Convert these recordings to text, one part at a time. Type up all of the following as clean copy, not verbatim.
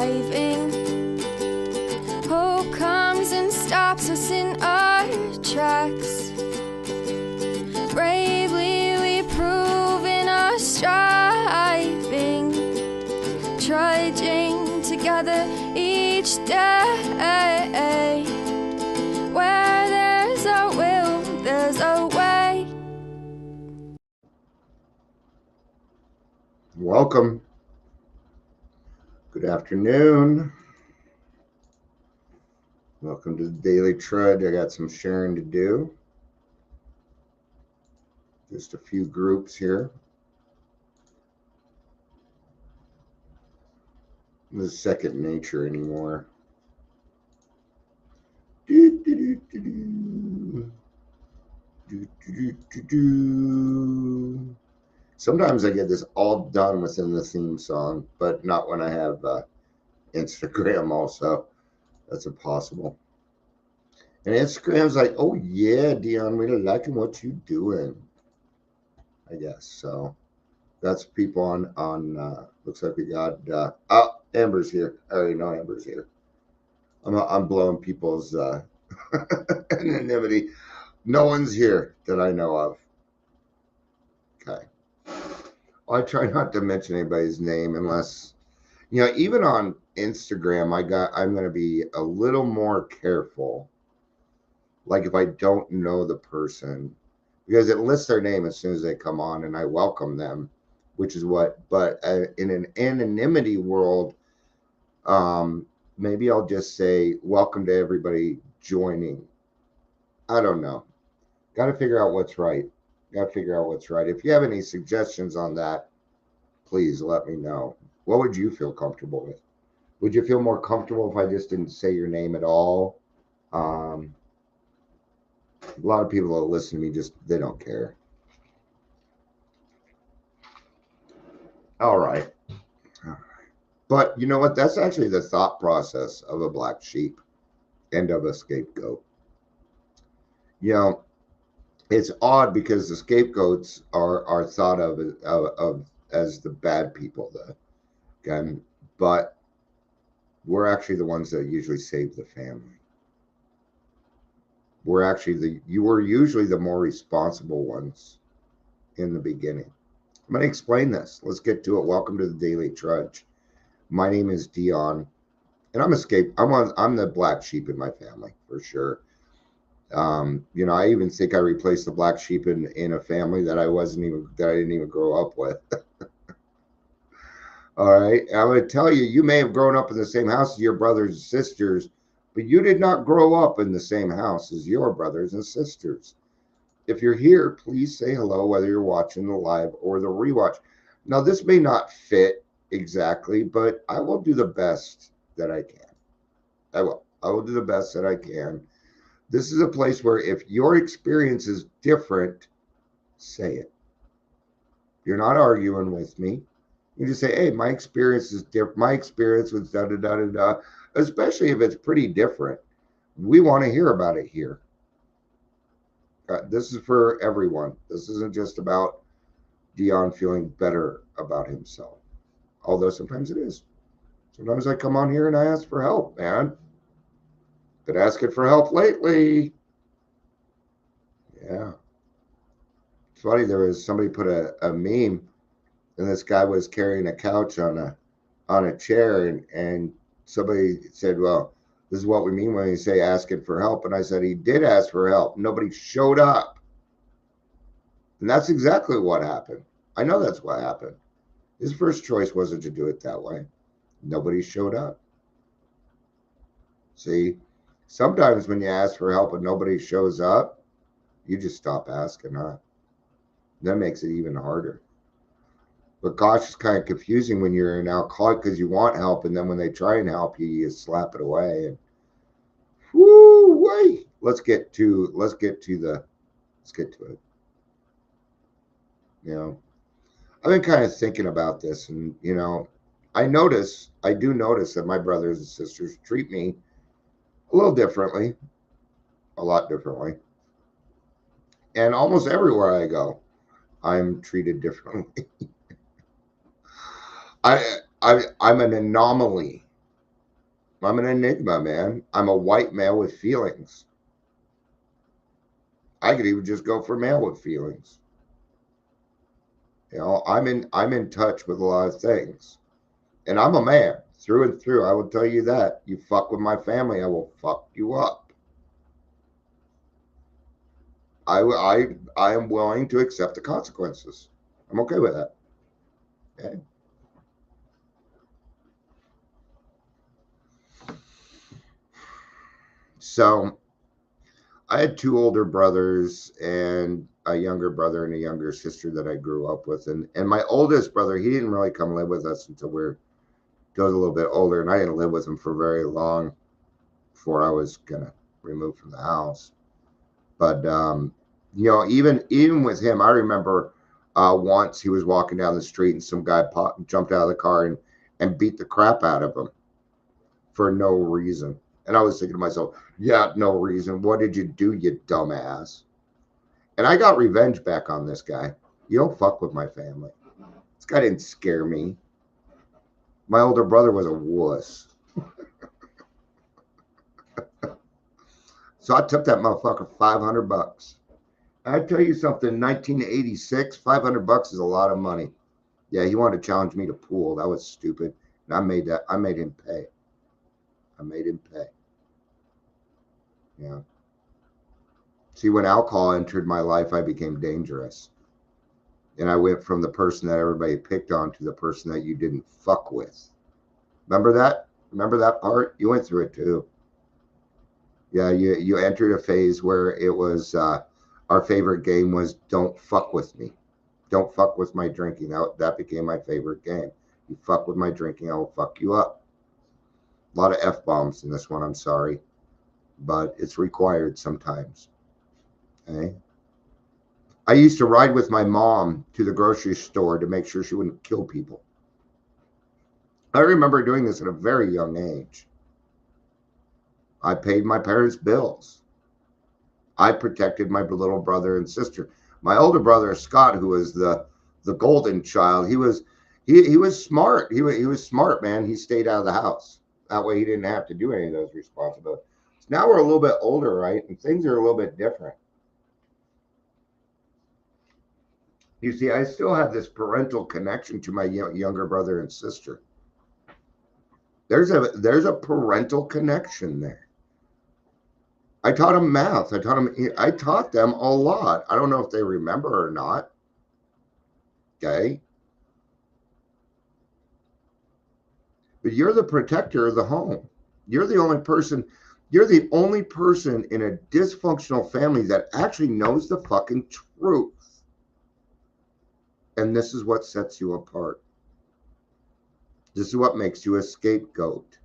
driving. Hope comes and stops us in our tracks. Bravely we prove in our striving, trudging together each day. Where there's a will, there's a way. Welcome. Good afternoon. Welcome to the Daily Trudge. I got some sharing to do. Just a few groups here. This is second nature anymore. Sometimes I get this all done within the theme song, but not when I have Instagram also. That's impossible. And Instagram's like, oh yeah, Dion, we're liking what you doing. I guess so. That's people on looks like we got oh, Amber's here. I already know Amber's here. I'm blowing people's anonymity. No one's here that I know of. Okay. Well, I try not to mention anybody's name unless, even on Instagram, I'm going to be a little more careful. Like if I don't know the person, because it lists their name as soon as they come on and I welcome them, which is but in an anonymity world, maybe I'll just say, welcome to everybody joining. I don't know. Got to figure out what's right. If you have any suggestions on that, please let me know. What would you feel comfortable with? Would you feel more comfortable if I just didn't say your name at all? A lot of people that listen to me they don't care. All right. But you know what? That's actually the thought process of a black sheep and of a scapegoat. It's odd because the scapegoats are thought of as the bad people, but we're actually the ones that usually save the family. You were usually the more responsible ones in the beginning. I'm going to explain this. Let's get to it. Welcome to the Daily Trudge. My name is Dion, and I'm the black sheep in my family for sure. I even think I replaced the black sheep in a family that I didn't even grow up with. All right. I'm going to tell you, you may have grown up in the same house as your brothers and sisters, but you did not grow up in the same house as your brothers and sisters. If you're here, please say hello, whether you're watching the live or the rewatch. Now, this may not fit exactly, but I will do the best that I can. I will do the best that I can. This is a place where if your experience is different, say it. You're not arguing with me. You just say, hey, my experience is different. My experience was da-da-da-da-da, especially if it's pretty different. We want to hear about it here. This is for everyone. This isn't just about Dion feeling better about himself, although sometimes it is. Sometimes I come on here and I ask for help, man. Been asking for help lately. Yeah. It's funny, there was somebody put a meme, and this guy was carrying a couch on a chair, and somebody said, well, this is what we mean when we say asking for help. And I said, he did ask for help. Nobody showed up. And that's exactly what happened. I know that's what happened. His first choice wasn't to do it that way. Nobody showed up. See, sometimes when you ask for help and nobody shows up, you just stop asking, huh? That makes it even harder. But gosh, it's kind of confusing when you're an alcoholic because you want help, and then when they try and help you, you slap it away. And whoo, wait. Let's get to it. I've been kind of thinking about this, and I do notice that my brothers and sisters treat me a little differently, a lot differently. And almost everywhere I go, I'm treated differently. I'm an anomaly I'm an enigma, man. I'm a white male with feelings. I could even just go for male with feelings. You know, I'm in touch with a lot of things. And I'm a man through and through. I will tell you that. You fuck with my family, I will fuck you up. I am willing to accept the consequences. I'm okay with that. Okay. So I had two older brothers and a younger brother and a younger sister that I grew up with. And my oldest brother, he didn't really come live with us until he was a little bit older, and I didn't live with him for very long before I was gonna removed from the house. But you know, even with him, I remember once he was walking down the street and some guy jumped out of the car and beat the crap out of him for no reason. And I was thinking to myself, yeah, no reason. What did you do, you dumbass? And I got revenge back on this guy. You don't fuck with my family. This guy didn't scare me. My older brother was a wuss. So I took that motherfucker $500. I tell you something, 1986, $500 is a lot of money. Yeah, he wanted to challenge me to pool. That was stupid. And I made him pay. I made him pay. Yeah. See, when alcohol entered my life, I became dangerous. And I went from the person that everybody picked on to the person that you didn't fuck with. Remember that? Remember that part? You went through it too. Yeah, you entered a phase where it was our favorite game was don't fuck with me. Don't fuck with my drinking. That became my favorite game. You fuck with my drinking, I will fuck you up. A lot of F-bombs in this one, I'm sorry. But it's required sometimes. Okay? I used to ride with my mom to the grocery store to make sure she wouldn't kill people. I remember doing this at a very young age. I paid my parents' bills. I protected my little brother and sister. My older brother, Scott, who was the golden child, he was smart. He was smart, man. He stayed out of the house. That way he didn't have to do any of those responsibilities. Now we're a little bit older, right? And things are a little bit different. You see, I still have this parental connection to my younger brother and sister. There's a parental connection there. I taught them math. I taught them a lot. I don't know if they remember or not. Okay. But you're the protector of the home. You're the only person in a dysfunctional family that actually knows the fucking truth. And this is what sets you apart. This is what makes you a scapegoat.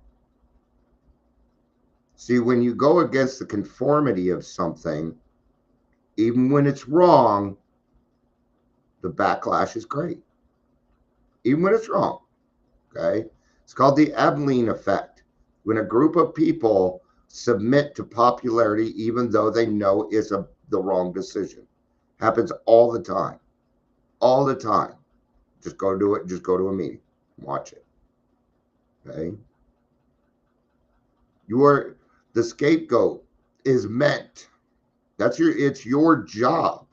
See, when you go against the conformity of something, even when it's wrong, the backlash is great. Even when it's wrong. Okay? It's called the Abilene effect. When a group of people submit to popularity, even though they know it's the wrong decision. Happens all the time. All the time. Just go do it. Just go to a meeting. Watch it. Okay? The scapegoat is meant. It's your job.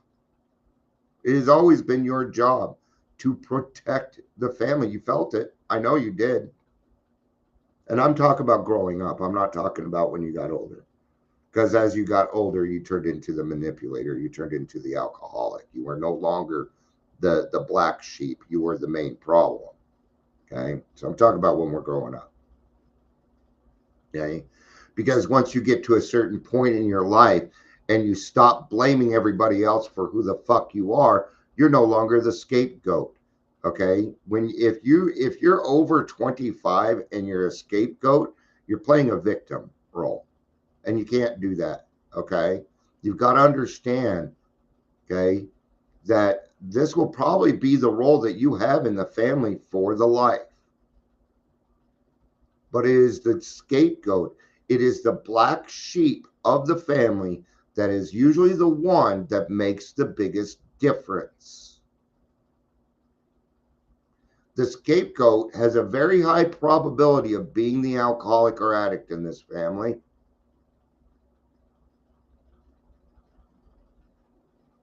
It has always been your job to protect the family. You felt it. I know you did. And I'm talking about growing up. I'm not talking about when you got older. Because as you got older, you turned into the manipulator. You turned into the alcoholic. You were no longer the black sheep. You were the main problem. Okay? So I'm talking about when we're growing up. Okay? Because once you get to a certain point in your life and you stop blaming everybody else for who the fuck you are, you're no longer the scapegoat. Okay? If you're over 25 and you're a scapegoat, you're playing a victim role. And you can't do that. Okay? You've got to understand, okay, that this will probably be the role that you have in the family for the life. But it is the scapegoat. It is the black sheep of the family that is usually the one that makes the biggest difference. the scapegoat has a very high probability of being the alcoholic or addict in this family.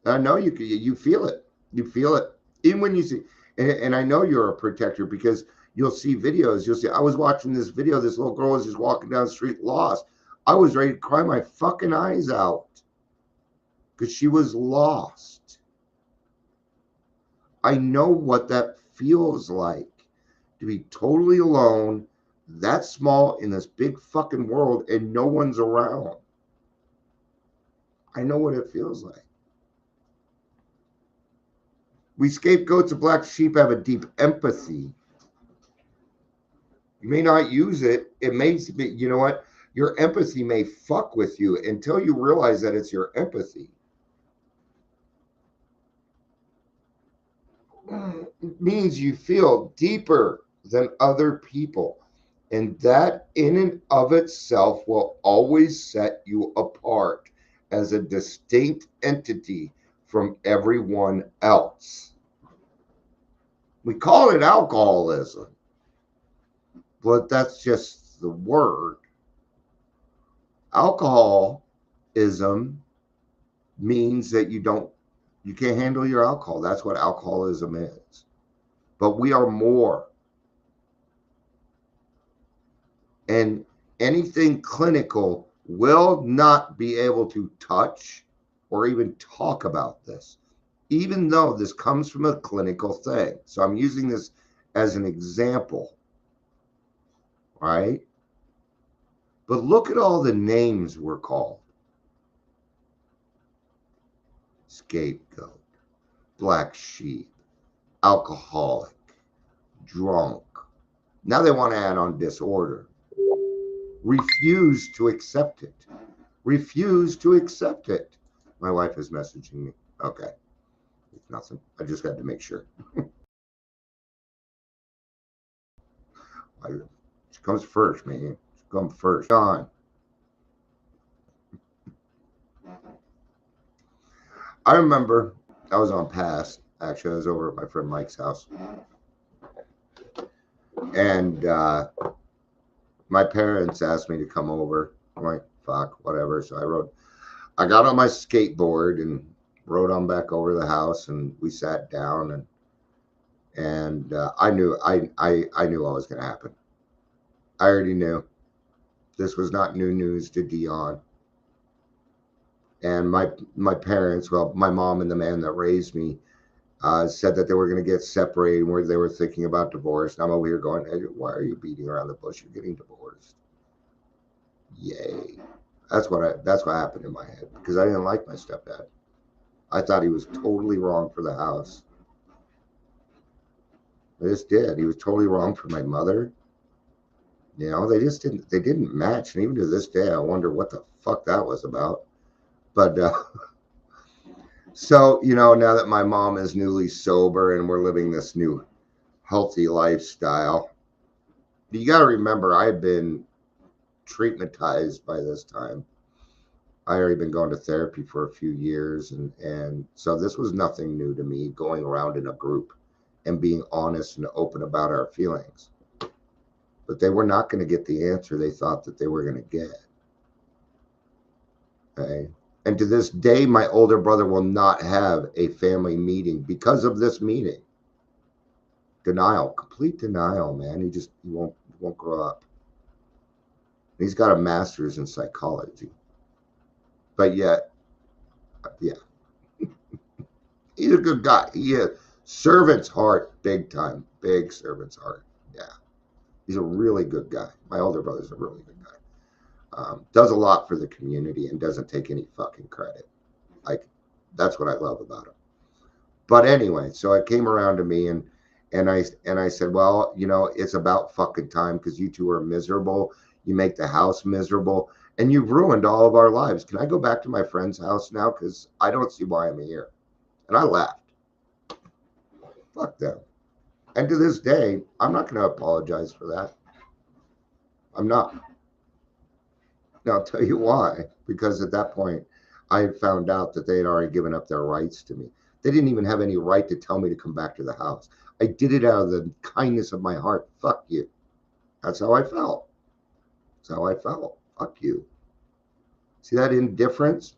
I know you feel it. You feel it. Even when you see, and I know you're a protector because you'll see videos. You'll see, I was watching this video. This little girl was just walking down the street lost. I was ready to cry my fucking eyes out because she was lost. I know what that feels like to be totally alone, that small in this big fucking world, and no one's around. I know what it feels like. We scapegoats and black sheep have a deep empathy. You may not use it. It may be, you know what? Your empathy may fuck with you until you realize that it's your empathy. It means you feel deeper than other people. And that in and of itself will always set you apart as a distinct entity from everyone else. We call it alcoholism, but that's just the word. Alcoholism means that you can't handle your alcohol. That's what alcoholism is. But we are more. And anything clinical will not be able to touch or even talk about this, even though this comes from a clinical thing. So I'm using this as an example, right? But look at all the names we're called. Scapegoat, black sheep, alcoholic, drunk. Now they want to add on disorder. Refuse to accept it. Refuse to accept it. My wife is messaging me. Okay. It's nothing. I just had to make sure. She comes first, man. She comes first. John. I remember I was on pass. Actually, I was over at my friend Mike's house. And my parents asked me to come over. I'm like, fuck, whatever. So I got on my skateboard and rode on back over the house, and we sat down, and I knew what was going to happen. I already knew. This was not new news to Dion. And my parents, well, my mom and the man that raised me, said that they were going to get separated, where they were thinking about divorce. And I'm over here going, hey, why are you beating around the bush? You're getting divorced. Yay. That's what happened in my head, because I didn't like my stepdad. I thought he was totally wrong for the house. I just did. He was totally wrong for my mother. You know, they didn't match. And even to this day, I wonder what the fuck that was about. But so, you know, now that my mom is newly sober and we're living this new healthy lifestyle, you got to remember, I've been treatmentized by this time. I already been going to therapy for a few years, and so this was nothing new to me, going around in a group and being honest and open about our feelings. But they were not going to get the answer they thought that they were going to get. Okay. And to this day, my older brother will not have a family meeting because of this meeting. Denial, complete denial, man. He won't grow up. He's got a master's in psychology. But yet, yeah. He's a good guy. He is. Servant's heart, big time. Big servant's heart. Yeah. He's a really good guy. My older brother's a really good guy. Does a lot for the community and doesn't take any fucking credit. That's what I love about him. But anyway, so it came around to me, and I said, well, you know, it's about fucking time, because you two are miserable. You make the house miserable, and you've ruined all of our lives. Can I go back to my friend's house now? Because I don't see why I'm here. And I left. Fuck them. And to this day, I'm not going to apologize for that. I'm not. And I'll tell you why. Because at that point, I had found out that they had already given up their rights to me. They didn't even have any right to tell me to come back to the house. I did it out of the kindness of my heart. Fuck you. That's how I felt. That's how I felt. Fuck you. See that indifference?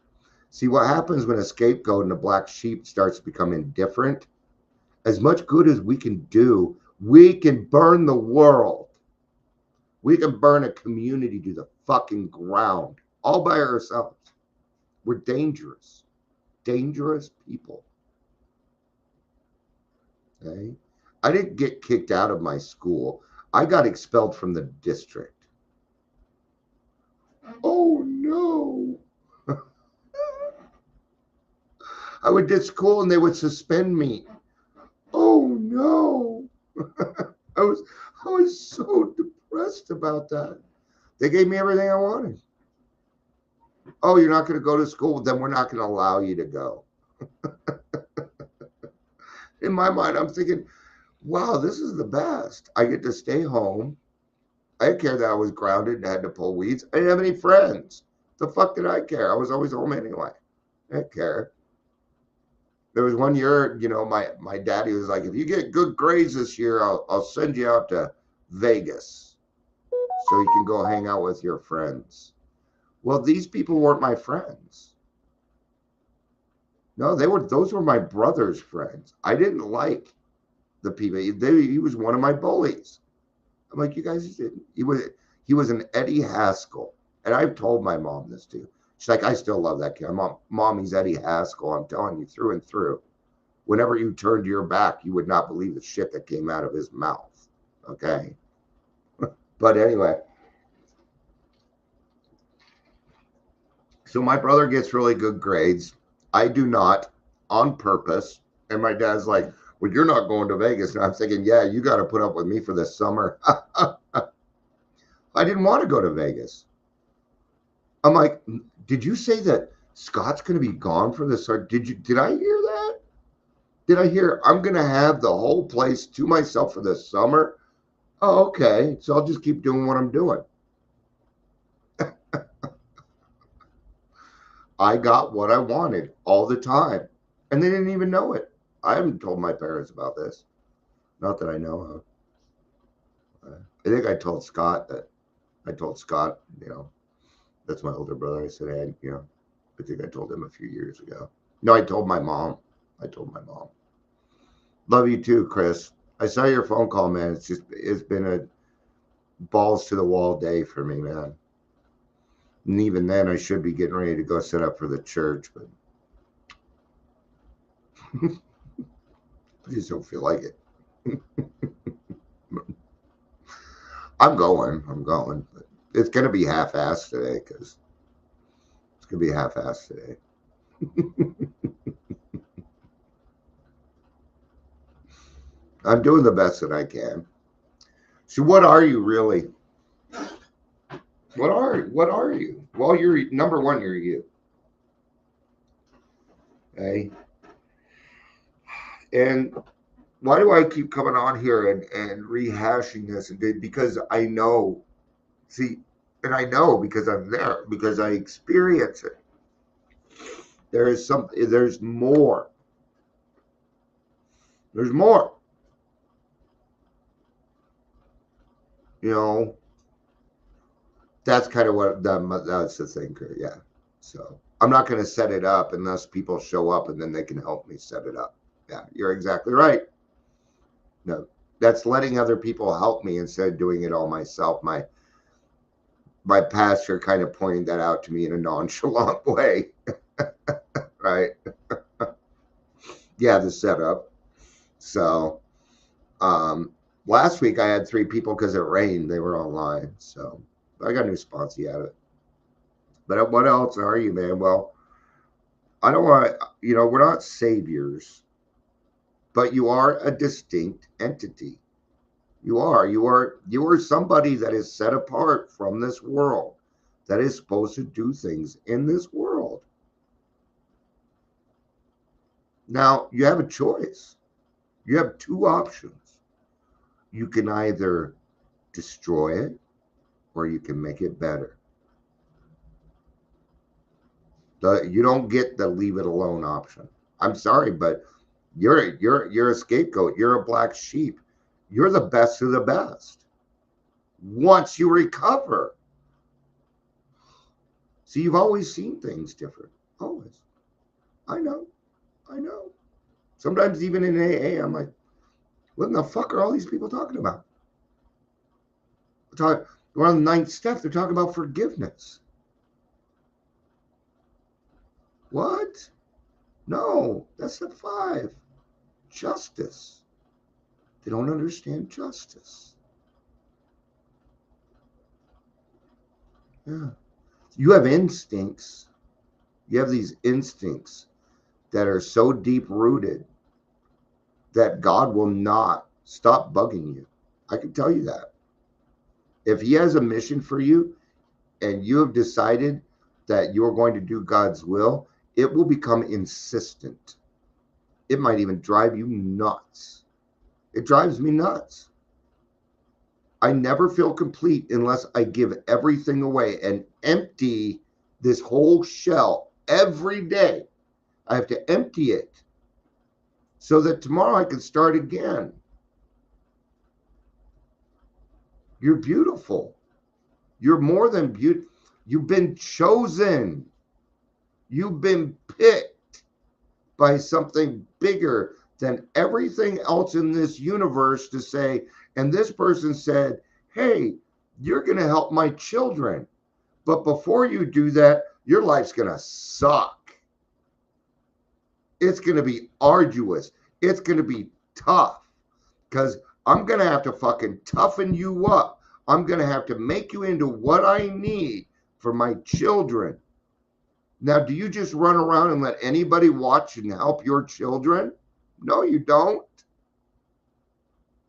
See what happens when a scapegoat and a black sheep starts to become indifferent? As much good as we can do, we can burn the world. We can burn a community to the fucking ground all by ourselves. We're dangerous. Dangerous people. Okay? I didn't get kicked out of my school. I got expelled from the district. Oh no. I would get school and they would suspend me. Oh no. I was so depressed about that. They gave me everything I wanted. Oh, you're not going to go to school? Then we're not going to allow you to go. In my mind, I'm thinking, wow, this is the best. I get to stay home. I didn't care that I was grounded and had to pull weeds. I didn't have any friends. The fuck did I care? I was always home anyway. I didn't care. There was one year, you know, my daddy was like, if you get good grades this year, I'll send you out to Vegas so you can go hang out with your friends. Well, these people weren't my friends. No, those were my brother's friends. I didn't like the people. He was one of my bullies. I'm like, you guys didn't. He was an Eddie Haskell. And I've told my mom this too. She's like, I still love that kid. Mom, he's Eddie Haskell. I'm telling you, through and through. Whenever you turned your back, you would not believe the shit that came out of his mouth. Okay? But anyway. So my brother gets really good grades. I do not, on purpose. And my dad's like, well, you're not going to Vegas. And I'm thinking, yeah, you got to put up with me for this summer. I didn't want to go to Vegas. I'm like, did you say that Scott's going to be gone for this? Or did I hear that? Did I hear I'm going to have the whole place to myself for this summer? Oh, okay. So I'll just keep doing what I'm doing. I got what I wanted all the time. And they didn't even know it. I haven't told my parents about this. Not that I know of. I think I told Scott, you know, that's my older brother. I said, hey, you know, I think I told him a few years ago. No, I told my mom. Love you too, Chris. I saw your phone call, man. It's been a balls to the wall day for me, man. And even then, I should be getting ready to go set up for the church, but I just don't feel like it. I'm going. But it's going to be half-assed today because it's going to be half-assed today. I'm doing the best that I can. So what are you really? What are you? Well, you're number one, you're you. Okay. And why do I keep coming on here and rehashing this? Because I know, see, and I know because I'm there, because I experience it. There's more. There's more. You know, that's kind of that's the thing, yeah. So I'm not going to set it up unless people show up and then they can help me set it up. Yeah, you're exactly right. No, that's letting other people help me instead of doing it all myself. My pastor kind of pointed that out to me in a nonchalant way. Right? Yeah, the setup. So last week I had 3 people because it rained. They were online. So I got a new sponsee out of it. But what else are you, man? Well, I don't want to, you know, we're not saviors, but you are a distinct entity. You are somebody that is set apart from this world, that is supposed to do things in this world. Now, you have a choice. You have 2 options. You can either destroy it or you can make it better. You don't get the leave it alone option. I'm sorry, but You're a scapegoat. You're a black sheep. You're the best of the best. Once you recover. See, you've always seen things different. Always. I know. I know. Sometimes even in AA, I'm like, what in the fuck are all these people talking about? We're on the ninth step. They're talking about forgiveness. What? No, that's step 5. Justice. They don't understand justice. Yeah. You have instincts. You have these instincts that are so deep rooted that God will not stop bugging you. I can tell you that. If He has a mission for you and you have decided that you're going to do God's will, it will become insistent. It might even drive you nuts. It drives me nuts. I never feel complete unless I give everything away and empty this whole shell every day. I have to empty it so that tomorrow I can start again. You're beautiful. You're more than beautiful. You've been chosen. You've been picked by something bigger than everything else in this universe to say, and this person said, hey, you're going to help my children. But before you do that, your life's going to suck. It's going to be arduous. It's going to be tough because I'm going to have to fucking toughen you up. I'm going to have to make you into what I need for my children. Now, do you just run around and let anybody watch and help your children? No, you don't.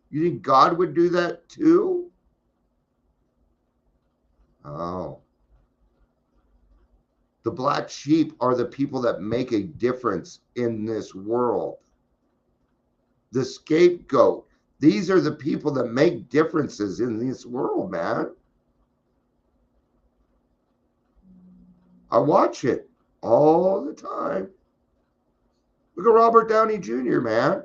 You think God would do that too? Oh. The black sheep are the people that make a difference in this world. The scapegoat. These are the people that make differences in this world, man. I watch it all the time. Look at Robert Downey Jr., man.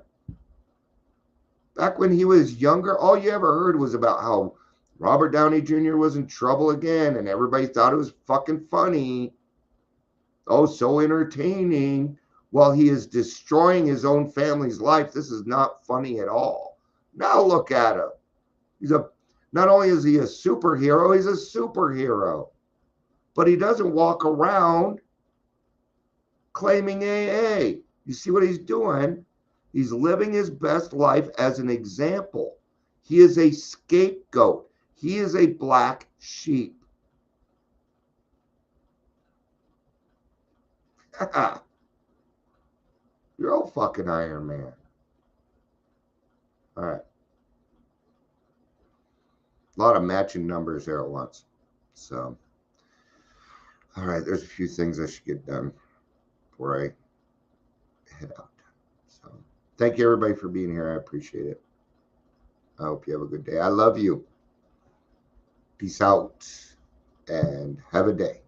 Back when he was younger, all you ever heard was about how Robert Downey Jr. was in trouble again, and everybody thought it was fucking funny. Oh, so entertaining. While he is destroying his own family's life, this is not funny at all. Now look at him. Not only is he a superhero, he's a superhero. But he doesn't walk around claiming AA. You see what he's doing? He's living his best life as an example. He is a scapegoat. He is a black sheep. You're all fucking Iron Man. All right. A lot of matching numbers there at once. So, all right, there's a few things I should get done before I head out. So, thank you everybody for being here. I appreciate it. I hope you have a good day. I love you. Peace out and have a day.